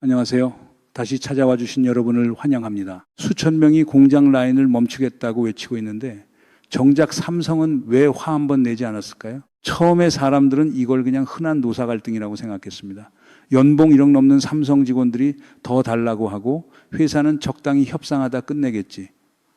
안녕하세요. 다시 찾아와 주신 여러분을 환영합니다. 수천 명이 공장 라인을 멈추겠다고 외치고 있는데 정작 삼성은 왜 화 한 번 내지 않았을까요? 처음에 사람들은 이걸 그냥 흔한 노사 갈등이라고 생각했습니다. 연봉 1억 넘는 삼성 직원들이 더 달라고 하고 회사는 적당히 협상하다 끝내겠지.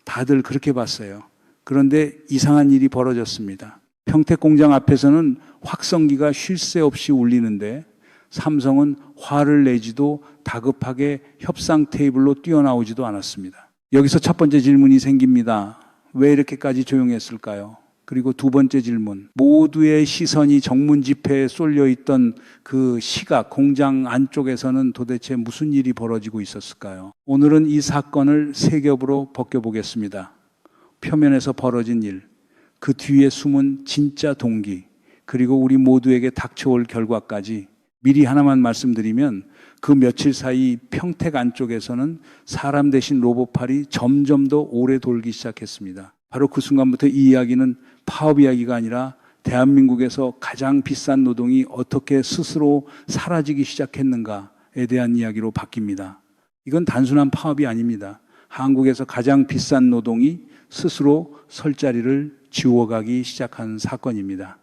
다들 그렇게 봤어요. 그런데 이상한 일이 벌어졌습니다. 평택 공장 앞에서는 확성기가 쉴 새 없이 울리는데 삼성은 화를 내지도 다급하게 협상 테이블로 뛰어나오지도 않았습니다. 여기서 첫 번째 질문이 생깁니다. 왜 이렇게까지 조용했을까요? 그리고 두 번째 질문. 모두의 시선이 정문 집회에 쏠려 있던 그 시각, 공장 안쪽에서는 도대체 무슨 일이 벌어지고 있었을까요? 오늘은 이 사건을 세 겹으로 벗겨보겠습니다. 표면에서 벌어진 일, 그 뒤에 숨은 진짜 동기, 그리고 우리 모두에게 닥쳐올 결과까지 미리 하나만 말씀드리면 그 며칠 사이 평택 안쪽에서는 사람 대신 로봇팔이 점점 더 오래 돌기 시작했습니다. 바로 그 순간부터 이 이야기는 파업 이야기가 아니라 대한민국에서 가장 비싼 노동이 어떻게 스스로 사라지기 시작했는가에 대한 이야기로 바뀝니다. 이건 단순한 파업이 아닙니다. 한국에서 가장 비싼 노동이 스스로 설 자리를 지워가기 시작한 사건입니다.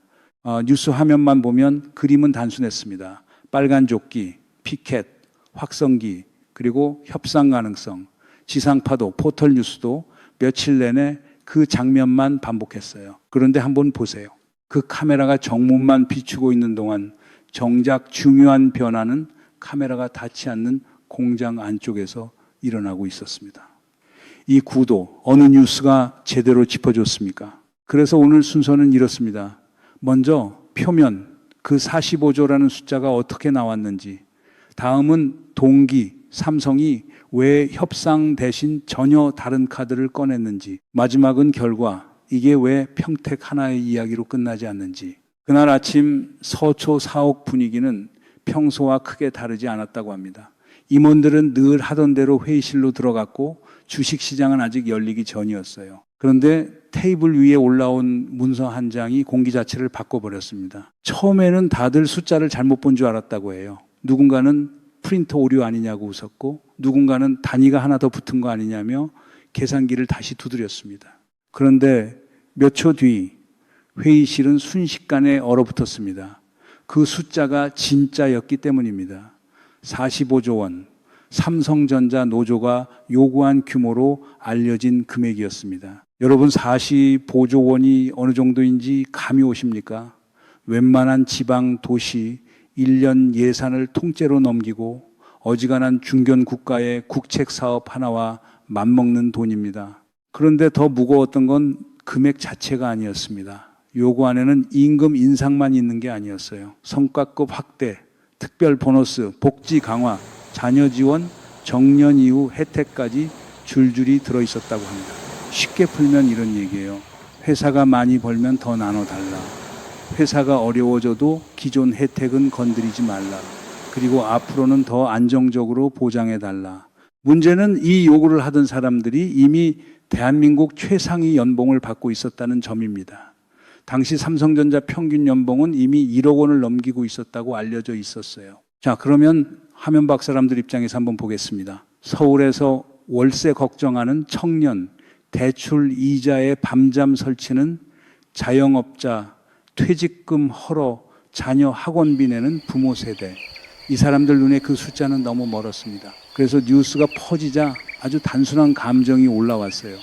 뉴스 화면만 보면 그림은 단순했습니다. 빨간 조끼, 피켓, 확성기, 그리고 협상 가능성, 지상파도, 포털 뉴스도 며칠 내내 그 장면만 반복했어요. 그런데 한번 보세요. 그 카메라가 정문만 비추고 있는 동안 정작 중요한 변화는 카메라가 닿지 않는 공장 안쪽에서 일어나고 있었습니다. 이 구도, 어느 뉴스가 제대로 짚어줬습니까? 그래서 오늘 순서는 이렇습니다. 먼저 표면, 그 45조라는 숫자가 어떻게 나왔는지, 다음은 동기, 삼성이 왜 협상 대신 전혀 다른 카드를 꺼냈는지, 마지막은 결과, 이게 왜 평택 하나의 이야기로 끝나지 않는지. 그날 아침 서초 사옥 분위기는 평소와 크게 다르지 않았다고 합니다. 임원들은 늘 하던 대로 회의실로 들어갔고 주식시장은 아직 열리기 전이었어요. 그런데 테이블 위에 올라온 문서 한 장이 공기 자체를 바꿔버렸습니다. 처음에는 다들 숫자를 잘못 본 줄 알았다고 해요. 누군가는 프린터 오류 아니냐고 웃었고 누군가는 단위가 하나 더 붙은 거 아니냐며 계산기를 다시 두드렸습니다. 그런데 몇 초 뒤 회의실은 순식간에 얼어붙었습니다. 그 숫자가 진짜였기 때문입니다. 45조 원, 삼성전자 노조가 요구한 규모로 알려진 금액이었습니다. 여러분 45조 원이 어느 정도인지 감이 오십니까? 웬만한 지방 도시 1년 예산을 통째로 넘기고 어지간한 중견 국가의 국책 사업 하나와 맞먹는 돈입니다. 그런데 더 무거웠던 건 금액 자체가 아니었습니다. 요구 안에는 임금 인상만 있는 게 아니었어요. 성과급 확대, 특별 보너스, 복지 강화, 자녀 지원, 정년 이후 혜택까지 줄줄이 들어있었다고 합니다. 쉽게 풀면 이런 얘기예요. 회사가 많이 벌면 더 나눠달라. 회사가 어려워져도 기존 혜택은 건드리지 말라. 그리고 앞으로는 더 안정적으로 보장해달라. 문제는 이 요구를 하던 사람들이 이미 대한민국 최상위 연봉을 받고 있었다는 점입니다. 당시 삼성전자 평균 연봉은 이미 1억 원을 넘기고 있었다고 알려져 있었어요. 자, 그러면 화면 밖 사람들 입장에서 한번 보겠습니다. 서울에서 월세 걱정하는 청년, 대출 이자의 밤잠 설치는 자영업자, 퇴직금 헐어 자녀 학원비 내는 부모 세대. 이 사람들 눈에 그 숫자는 너무 멀었습니다. 그래서 뉴스가 퍼지자 아주 단순한 감정이 올라왔어요.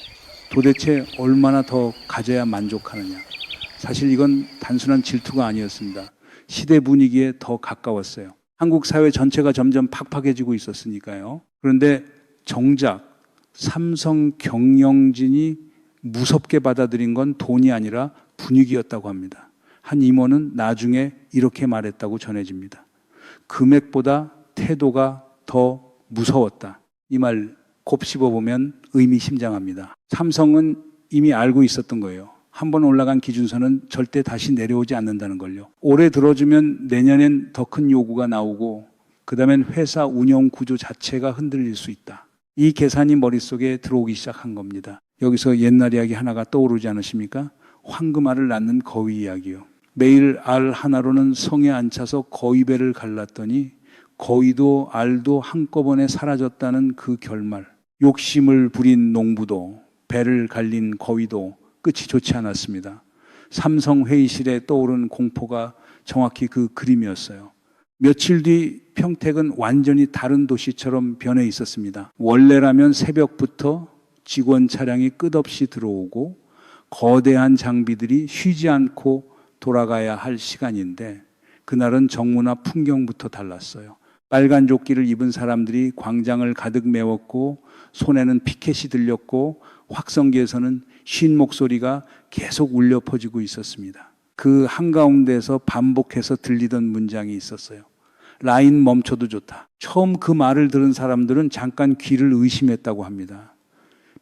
도대체 얼마나 더 가져야 만족하느냐. 사실 이건 단순한 질투가 아니었습니다. 시대 분위기에 더 가까웠어요. 한국 사회 전체가 점점 팍팍해지고 있었으니까요. 그런데 정작 삼성 경영진이 무섭게 받아들인 건 돈이 아니라 분위기였다고 합니다. 한 임원은 나중에 이렇게 말했다고 전해집니다. 금액보다 태도가 더 무서웠다. 이 말 곱씹어보면 의미심장합니다. 삼성은 이미 알고 있었던 거예요. 한번 올라간 기준선은 절대 다시 내려오지 않는다는 걸요. 올해 들어주면 내년엔 더 큰 요구가 나오고 그 다음엔 회사 운영 구조 자체가 흔들릴 수 있다. 이 계산이 머릿속에 들어오기 시작한 겁니다. 여기서 옛날 이야기 하나가 떠오르지 않으십니까? 황금알을 낳는 거위 이야기요. 매일 알 하나로는 성에 안 차서 거위배를 갈랐더니 거위도 알도 한꺼번에 사라졌다는 그 결말. 욕심을 부린 농부도 배를 갈린 거위도 끝이 좋지 않았습니다. 삼성 회의실에 떠오른 공포가 정확히 그 그림이었어요. 며칠 뒤 평택은 완전히 다른 도시처럼 변해 있었습니다. 원래라면 새벽부터 직원 차량이 끝없이 들어오고 거대한 장비들이 쉬지 않고 돌아가야 할 시간인데 그날은 정무나 풍경부터 달랐어요. 빨간 조끼를 입은 사람들이 광장을 가득 메웠고 손에는 피켓이 들렸고 확성기에서는 쉰 목소리가 계속 울려 퍼지고 있었습니다. 그 한가운데서 반복해서 들리던 문장이 있었어요. 라인 멈춰도 좋다. 처음 그 말을 들은 사람들은 잠깐 귀를 의심했다고 합니다.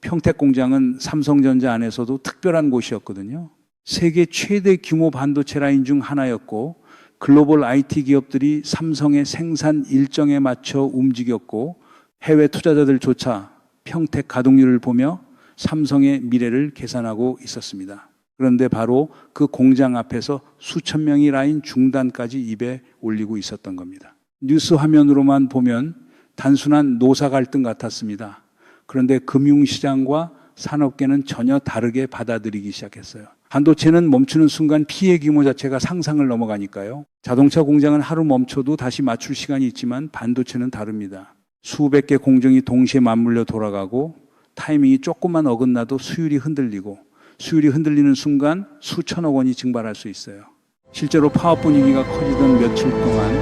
평택 공장은 삼성전자 안에서도 특별한 곳이었거든요. 세계 최대 규모 반도체 라인 중 하나였고 글로벌 IT 기업들이 삼성의 생산 일정에 맞춰 움직였고 해외 투자자들조차 평택 가동률을 보며 삼성의 미래를 계산하고 있었습니다. 그런데 바로 그 공장 앞에서 수천 명이 라인 중단까지 입에 올리고 있었던 겁니다. 뉴스 화면으로만 보면 단순한 노사 갈등 같았습니다. 그런데 금융시장과 산업계는 전혀 다르게 받아들이기 시작했어요. 반도체는 멈추는 순간 피해 규모 자체가 상상을 넘어가니까요. 자동차 공장은 하루 멈춰도 다시 맞출 시간이 있지만 반도체는 다릅니다. 수백 개 공정이 동시에 맞물려 돌아가고 타이밍이 조금만 어긋나도 수율이 흔들리고 수율이 흔들리는 순간 수천억 원이 증발할 수 있어요. 실제로 파업 분위기가 커지던 며칠 동안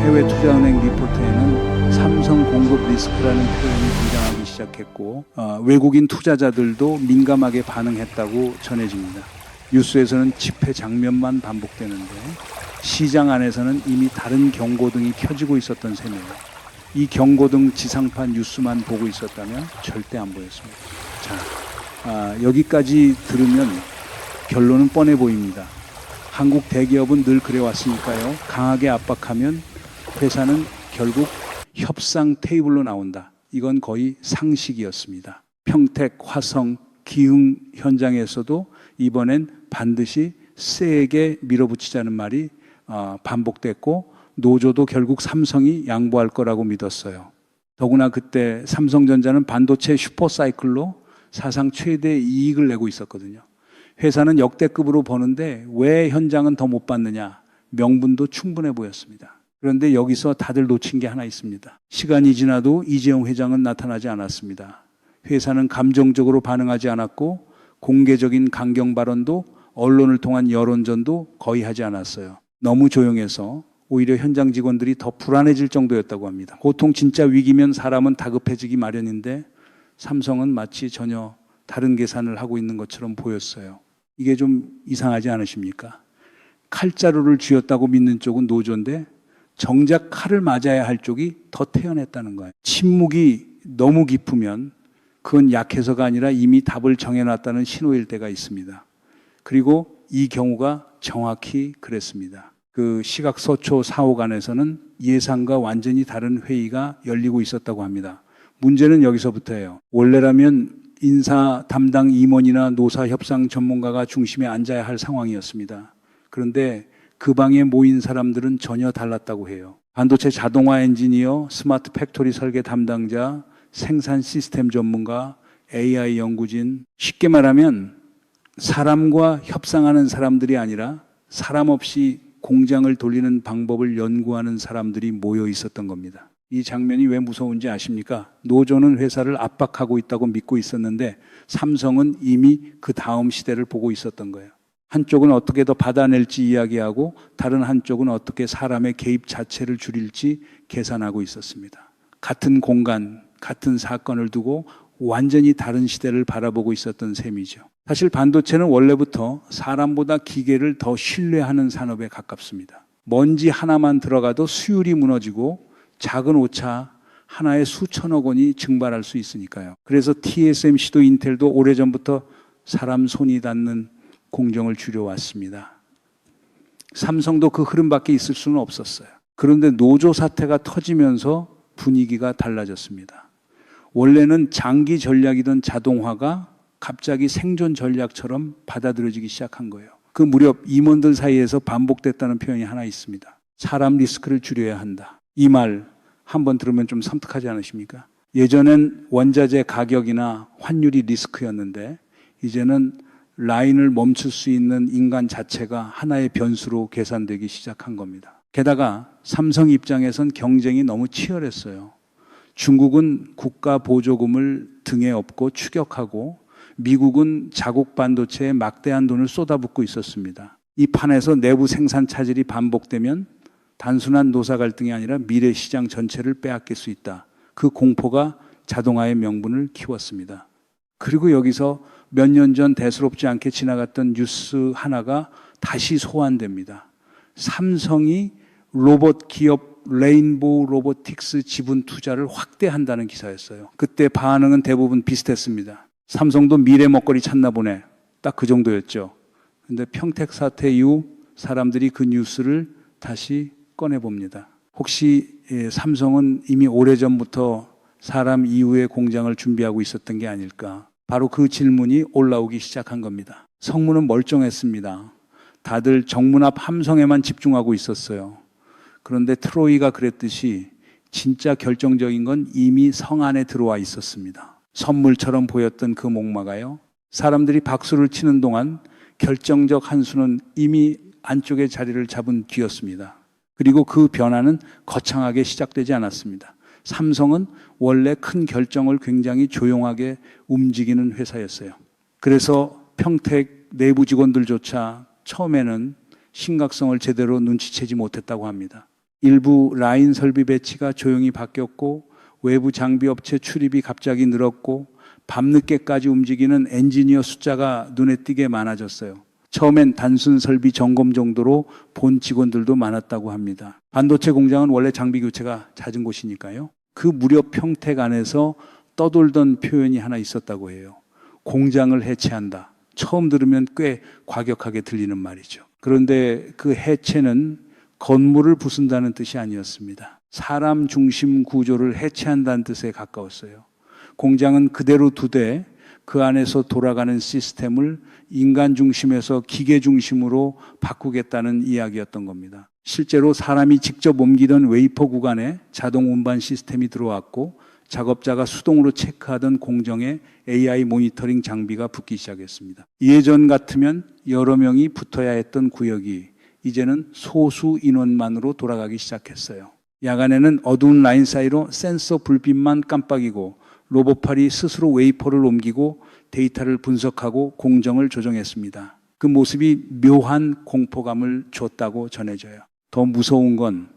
해외 투자은행 리포트에는 삼성 공급 리스크라는 표현이 등장하기 시작했고 외국인 투자자들도 민감하게 반응했다고 전해집니다. 뉴스에서는 집회 장면만 반복되는데 시장 안에서는 이미 다른 경고등이 켜지고 있었던 셈이에요. 이 경고등 지상파 뉴스만 보고 있었다면 절대 안 보였습니다. 자, 여기까지 들으면 결론은 뻔해 보입니다. 한국 대기업은 늘 그래왔으니까요. 강하게 압박하면 회사는 결국 협상 테이블로 나온다. 이건 거의 상식이었습니다. 평택, 화성, 기흥 현장에서도 이번엔 반드시 세게 밀어붙이자는 말이 반복됐고 노조도 결국 삼성이 양보할 거라고 믿었어요. 더구나 그때 삼성전자는 반도체 슈퍼사이클로 사상 최대 이익을 내고 있었거든요. 회사는 역대급으로 버는데 왜 현장은 더 못 받느냐? 명분도 충분해 보였습니다. 그런데 여기서 다들 놓친 게 하나 있습니다. 시간이 지나도 이재용 회장은 나타나지 않았습니다. 회사는 감정적으로 반응하지 않았고 공개적인 강경 발언도 언론을 통한 여론전도 거의 하지 않았어요. 너무 조용해서 오히려 현장 직원들이 더 불안해질 정도였다고 합니다. 보통 진짜 위기면 사람은 다급해지기 마련인데 삼성은 마치 전혀 다른 계산을 하고 있는 것처럼 보였어요. 이게 좀 이상하지 않으십니까? 칼자루를 쥐었다고 믿는 쪽은 노조인데 정작 칼을 맞아야 할 쪽이 더 태연했다는 거예요. 침묵이 너무 깊으면 그건 약해서가 아니라 이미 답을 정해놨다는 신호일 때가 있습니다. 그리고 이 경우가 정확히 그랬습니다. 그 시각서초 사옥안에서는 예상과 완전히 다른 회의가 열리고 있었다고 합니다. 문제는 여기서부터예요. 원래라면 인사 담당 임원이나 노사 협상 전문가가 중심에 앉아야 할 상황이었습니다. 그런데 그 방에 모인 사람들은 전혀 달랐다고 해요. 반도체 자동화 엔지니어, 스마트 팩토리 설계 담당자, 생산 시스템 전문가, AI 연구진, 쉽게 말하면 사람과 협상하는 사람들이 아니라 사람 없이 공장을 돌리는 방법을 연구하는 사람들이 모여 있었던 겁니다. 이 장면이 왜 무서운지 아십니까? 노조는 회사를 압박하고 있다고 믿고 있었는데 삼성은 이미 그 다음 시대를 보고 있었던 거예요. 한쪽은 어떻게 더 받아낼지 이야기하고 다른 한쪽은 어떻게 사람의 개입 자체를 줄일지 계산하고 있었습니다. 같은 공간, 같은 사건을 두고 완전히 다른 시대를 바라보고 있었던 셈이죠. 사실 반도체는 원래부터 사람보다 기계를 더 신뢰하는 산업에 가깝습니다. 먼지 하나만 들어가도 수율이 무너지고 작은 오차 하나에 수천억 원이 증발할 수 있으니까요. 그래서 TSMC도 인텔도 오래전부터 사람 손이 닿는 공정을 줄여왔습니다. 삼성도 그 흐름밖에 있을 수는 없었어요. 그런데 노조 사태가 터지면서 분위기가 달라졌습니다. 원래는 장기 전략이던 자동화가 갑자기 생존 전략처럼 받아들여지기 시작한 거예요. 그 무렵 임원들 사이에서 반복됐다는 표현이 하나 있습니다. 사람 리스크를 줄여야 한다. 이 말 한번 들으면 좀 섬뜩하지 않으십니까? 예전엔 원자재 가격이나 환율이 리스크였는데 이제는 라인을 멈출 수 있는 인간 자체가 하나의 변수로 계산되기 시작한 겁니다. 게다가 삼성 입장에선 경쟁이 너무 치열했어요. 중국은 국가 보조금을 등에 업고 추격하고 미국은 자국 반도체에 막대한 돈을 쏟아붓고 있었습니다. 이 판에서 내부 생산 차질이 반복되면 단순한 노사 갈등이 아니라 미래 시장 전체를 빼앗길 수 있다. 그 공포가 자동화의 명분을 키웠습니다. 그리고 여기서 몇 년 전 대수롭지 않게 지나갔던 뉴스 하나가 다시 소환됩니다. 삼성이 로봇 기업 레인보우 로보틱스 지분 투자를 확대한다는 기사였어요. 그때 반응은 대부분 비슷했습니다. 삼성도 미래 먹거리 찾나 보네. 딱 그 정도였죠. 근데 평택 사태 이후 사람들이 그 뉴스를 다시 꺼내봅니다. 혹시 삼성은 이미 오래전부터 사람 이후의 공장을 준비하고 있었던 게 아닐까? 바로 그 질문이 올라오기 시작한 겁니다. 성문은 멀쩡했습니다. 다들 정문 앞 함성에만 집중하고 있었어요. 그런데 트로이가 그랬듯이 진짜 결정적인 건 이미 성 안에 들어와 있었습니다. 선물처럼 보였던 그 목마가요. 사람들이 박수를 치는 동안 결정적 한 수는 이미 안쪽에 자리를 잡은 뒤였습니다. 그리고 그 변화는 거창하게 시작되지 않았습니다. 삼성은 원래 큰 결정을 굉장히 조용하게 움직이는 회사였어요. 그래서 평택 내부 직원들조차 처음에는 심각성을 제대로 눈치채지 못했다고 합니다. 일부 라인 설비 배치가 조용히 바뀌었고 외부 장비 업체 출입이 갑자기 늘었고 밤늦게까지 움직이는 엔지니어 숫자가 눈에 띄게 많아졌어요. 처음엔 단순 설비 점검 정도로 본 직원들도 많았다고 합니다. 반도체 공장은 원래 장비 교체가 잦은 곳이니까요. 그 무렵 평택 안에서 떠돌던 표현이 하나 있었다고 해요. 공장을 해체한다. 처음 들으면 꽤 과격하게 들리는 말이죠. 그런데 그 해체는 건물을 부순다는 뜻이 아니었습니다. 사람 중심 구조를 해체한다는 뜻에 가까웠어요. 공장은 그대로 두되 그 안에서 돌아가는 시스템을 인간 중심에서 기계 중심으로 바꾸겠다는 이야기였던 겁니다. 실제로 사람이 직접 옮기던 웨이퍼 구간에 자동 운반 시스템이 들어왔고 작업자가 수동으로 체크하던 공정에 AI 모니터링 장비가 붙기 시작했습니다. 예전 같으면 여러 명이 붙어야 했던 구역이 이제는 소수 인원만으로 돌아가기 시작했어요. 야간에는 어두운 라인 사이로 센서 불빛만 깜빡이고 로봇팔이 스스로 웨이퍼를 옮기고 데이터를 분석하고 공정을 조정했습니다. 그 모습이 묘한 공포감을 줬다고 전해져요. 더 무서운 건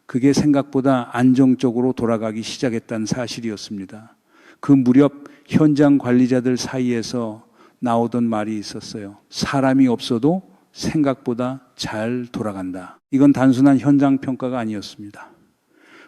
그게 생각보다 안정적으로 돌아가기 시작했다는 사실이었습니다. 그 무렵 현장 관리자들 사이에서 나오던 말이 있었어요. 사람이 없어도 생각보다 잘 돌아간다. 이건 단순한 현장 평가가 아니었습니다.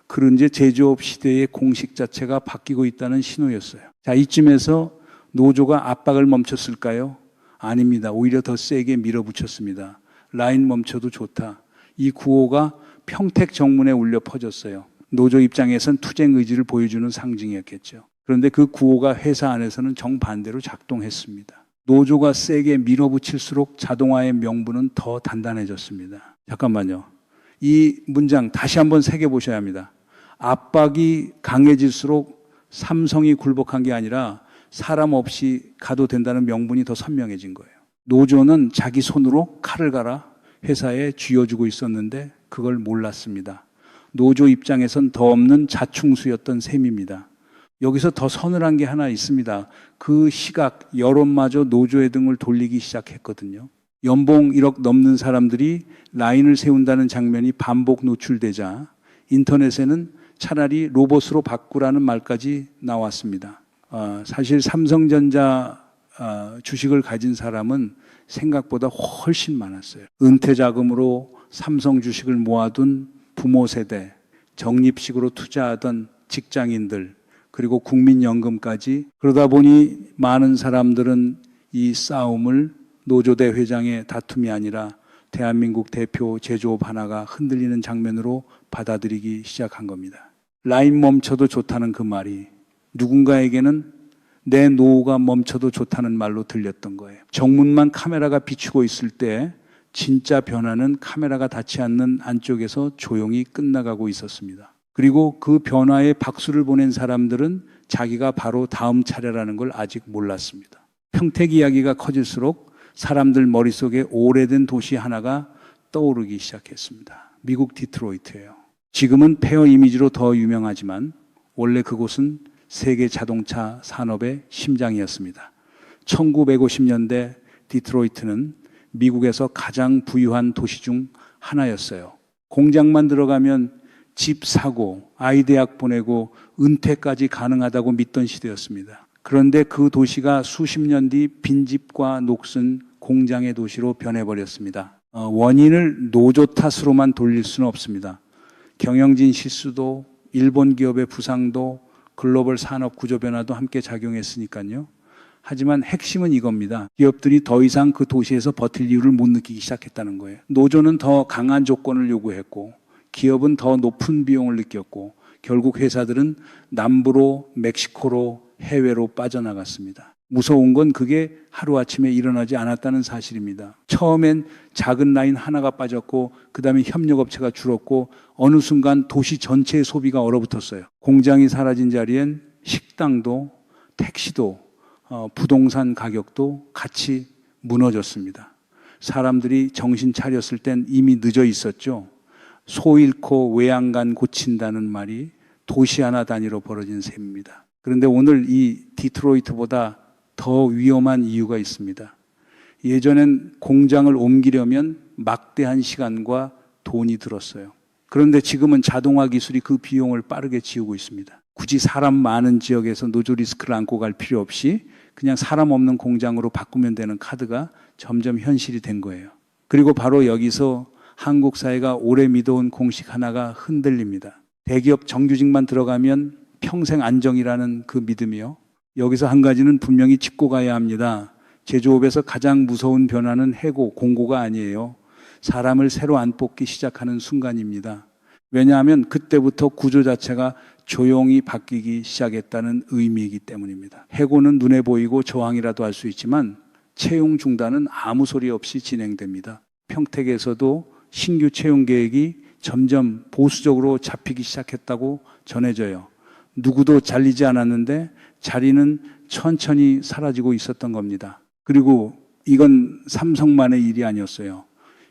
그런지 제조업 시대의 공식 자체가 바뀌고 있다는 신호였어요. 자, 이쯤에서 노조가 압박을 멈췄을까요? 아닙니다. 오히려 더 세게 밀어붙였습니다. 라인 멈춰도 좋다. 이 구호가 평택 정문에 울려 퍼졌어요. 노조 입장에선 투쟁 의지를 보여주는 상징이었겠죠. 그런데 그 구호가 회사 안에서는 정반대로 작동했습니다. 노조가 세게 밀어붙일수록 자동화의 명분은 더 단단해졌습니다. 잠깐만요. 이 문장 다시 한번 새겨보셔야 합니다. 압박이 강해질수록 삼성이 굴복한 게 아니라 사람 없이 가도 된다는 명분이 더 선명해진 거예요. 노조는 자기 손으로 칼을 갈아 회사에 쥐어주고 있었는데 그걸 몰랐습니다. 노조 입장에선 더 없는 자충수였던 셈입니다. 여기서 더 서늘한 게 하나 있습니다. 그 시각 여론마저 노조의 등을 돌리기 시작했거든요. 연봉 1억 넘는 사람들이 라인을 세운다는 장면이 반복 노출되자 인터넷에는 차라리 로봇으로 바꾸라는 말까지 나왔습니다. 사실 삼성전자 주식을 가진 사람은 생각보다 훨씬 많았어요. 은퇴 자금으로 삼성 주식을 모아둔 부모 세대, 적립식으로 투자하던 직장인들, 그리고 국민연금까지. 그러다 보니 많은 사람들은 이 싸움을 노조대 회장의 다툼이 아니라 대한민국 대표 제조업 하나가 흔들리는 장면으로 받아들이기 시작한 겁니다. 라인 멈춰도 좋다는 그 말이 누군가에게는 내 노후가 멈춰도 좋다는 말로 들렸던 거예요. 정문만 카메라가 비추고 있을 때 진짜 변화는 카메라가 닿지 않는 안쪽에서 조용히 끝나가고 있었습니다. 그리고 그 변화에 박수를 보낸 사람들은 자기가 바로 다음 차례라는 걸 아직 몰랐습니다. 평택 이야기가 커질수록 사람들 머릿속에 오래된 도시 하나가 떠오르기 시작했습니다. 미국 디트로이트예요. 지금은 폐허 이미지로 더 유명하지만 원래 그곳은 세계 자동차 산업의 심장이었습니다. 1950년대 디트로이트는 미국에서 가장 부유한 도시 중 하나였어요. 공장만 들어가면 집 사고 아이 대학 보내고 은퇴까지 가능하다고 믿던 시대였습니다. 그런데 그 도시가 수십 년 뒤 빈집과 녹슨 공장의 도시로 변해버렸습니다. 원인을 노조 탓으로만 돌릴 수는 없습니다. 경영진 실수도 일본 기업의 부상도 글로벌 산업 구조 변화도 함께 작용했으니까요. 하지만 핵심은 이겁니다. 기업들이 더 이상 그 도시에서 버틸 이유를 못 느끼기 시작했다는 거예요. 노조는 더 강한 조건을 요구했고 기업은 더 높은 비용을 느꼈고 결국 회사들은 남부로 멕시코로 해외로 빠져나갔습니다. 무서운 건 그게 하루아침에 일어나지 않았다는 사실입니다. 처음엔 작은 라인 하나가 빠졌고 그 다음에 협력업체가 줄었고 어느 순간 도시 전체의 소비가 얼어붙었어요. 공장이 사라진 자리엔 식당도 택시도 부동산 가격도 같이 무너졌습니다. 사람들이 정신 차렸을 땐 이미 늦어 있었죠. 소 잃고 외양간 고친다는 말이 도시 하나 단위로 벌어진 셈입니다. 그런데 오늘 이 디트로이트보다 더 위험한 이유가 있습니다. 예전엔 공장을 옮기려면 막대한 시간과 돈이 들었어요. 그런데 지금은 자동화 기술이 그 비용을 빠르게 지우고 있습니다. 굳이 사람 많은 지역에서 노조 리스크를 안고 갈 필요 없이 그냥 사람 없는 공장으로 바꾸면 되는 카드가 점점 현실이 된 거예요. 그리고 바로 여기서 한국 사회가 오래 믿어온 공식 하나가 흔들립니다. 대기업 정규직만 들어가면 평생 안정이라는 그 믿음이요. 여기서 한 가지는 분명히 짚고 가야 합니다. 제조업에서 가장 무서운 변화는 해고, 공고가 아니에요. 사람을 새로 안 뽑기 시작하는 순간입니다. 왜냐하면 그때부터 구조 자체가 조용히 바뀌기 시작했다는 의미이기 때문입니다. 해고는 눈에 보이고 저항이라도 할 수 있지만 채용 중단은 아무 소리 없이 진행됩니다. 평택에서도 신규 채용 계획이 점점 보수적으로 잡히기 시작했다고 전해져요. 누구도 잘리지 않았는데 자리는 천천히 사라지고 있었던 겁니다. 그리고 이건 삼성만의 일이 아니었어요.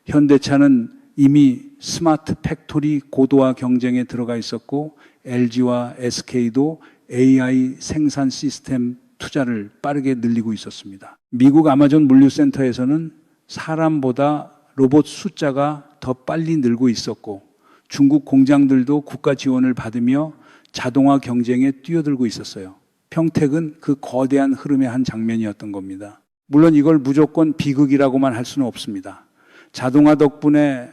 현대차는 이미 스마트 팩토리 고도화 경쟁에 들어가 있었고 LG와 SK도 AI 생산 시스템 투자를 빠르게 늘리고 있었습니다. 미국 아마존 물류센터에서는 사람보다 로봇 숫자가 더 빨리 늘고 있었고 중국 공장들도 국가 지원을 받으며 자동화 경쟁에 뛰어들고 있었어요. 평택은 그 거대한 흐름의 한 장면이었던 겁니다. 물론 이걸 무조건 비극이라고만 할 수는 없습니다. 자동화 덕분에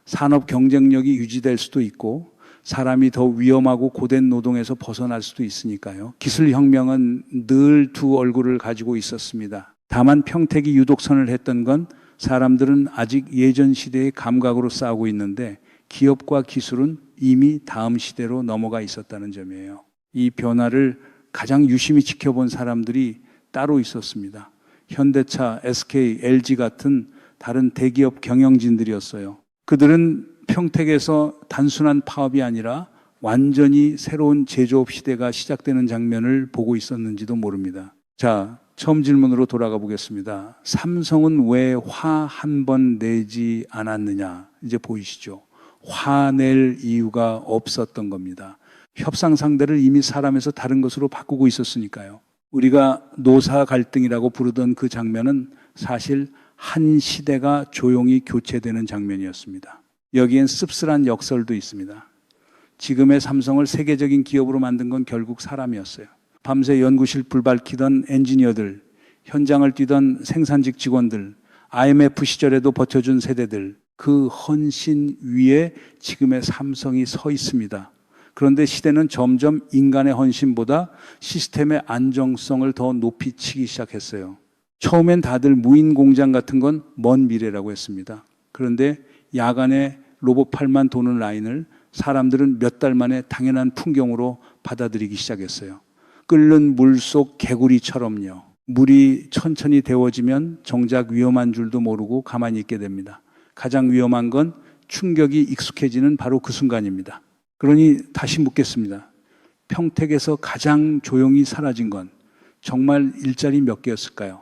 산업 경쟁력이 유지될 수도 있고 사람이 더 위험하고 고된 노동에서 벗어날 수도 있으니까요. 기술혁명은 늘 두 얼굴을 가지고 있었습니다. 다만 평택이 유독 선을 했던 건 사람들은 아직 예전 시대의 감각으로 싸우고 있는데 기업과 기술은 이미 다음 시대로 넘어가 있었다는 점이에요. 이 변화를 가장 유심히 지켜본 사람들이 따로 있었습니다. 현대차, SK, LG 같은 다른 대기업 경영진들이었어요. 그들은 평택에서 단순한 파업이 아니라 완전히 새로운 제조업 시대가 시작되는 장면을 보고 있었는지도 모릅니다. 자, 처음 질문으로 돌아가 보겠습니다. 삼성은 왜 화 한 번 내지 않았느냐? 이제 보이시죠? 화낼 이유가 없었던 겁니다. 협상 상대를 이미 사람에서 다른 것으로 바꾸고 있었으니까요. 우리가 노사 갈등이라고 부르던 그 장면은 사실 한 시대가 조용히 교체되는 장면이었습니다. 여기엔 씁쓸한 역설도 있습니다. 지금의 삼성을 세계적인 기업으로 만든 건 결국 사람이었어요. 밤새 연구실 불 밝히던 엔지니어들, 현장을 뛰던 생산직 직원들, IMF 시절에도 버텨준 세대들, 그 헌신 위에 지금의 삼성이 서 있습니다. 그런데 시대는 점점 인간의 헌신보다 시스템의 안정성을 더 높이 치기 시작했어요. 처음엔 다들 무인 공장 같은 건 먼 미래라고 했습니다. 그런데 야간에 로봇 팔만 도는 라인을 사람들은 몇 달 만에 당연한 풍경으로 받아들이기 시작했어요. 끓는 물 속 개구리처럼요. 물이 천천히 데워지면 정작 위험한 줄도 모르고 가만히 있게 됩니다. 가장 위험한 건 충격이 익숙해지는 바로 그 순간입니다. 그러니 다시 묻겠습니다. 평택에서 가장 조용히 사라진 건 정말 일자리 몇 개였을까요?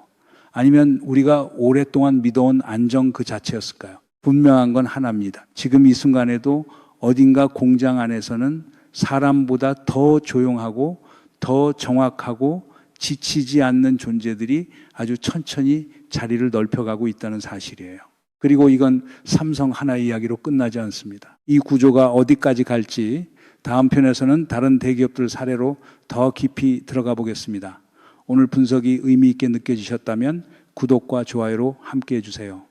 아니면 우리가 오랫동안 믿어온 안정 그 자체였을까요? 분명한 건 하나입니다. 지금 이 순간에도 어딘가 공장 안에서는 사람보다 더 조용하고 더 정확하고 지치지 않는 존재들이 아주 천천히 자리를 넓혀가고 있다는 사실이에요. 그리고 이건 삼성 하나 이야기로 끝나지 않습니다. 이 구조가 어디까지 갈지 다음 편에서는 다른 대기업들 사례로 더 깊이 들어가 보겠습니다. 오늘 분석이 의미 있게 느껴지셨다면 구독과 좋아요로 함께 해주세요.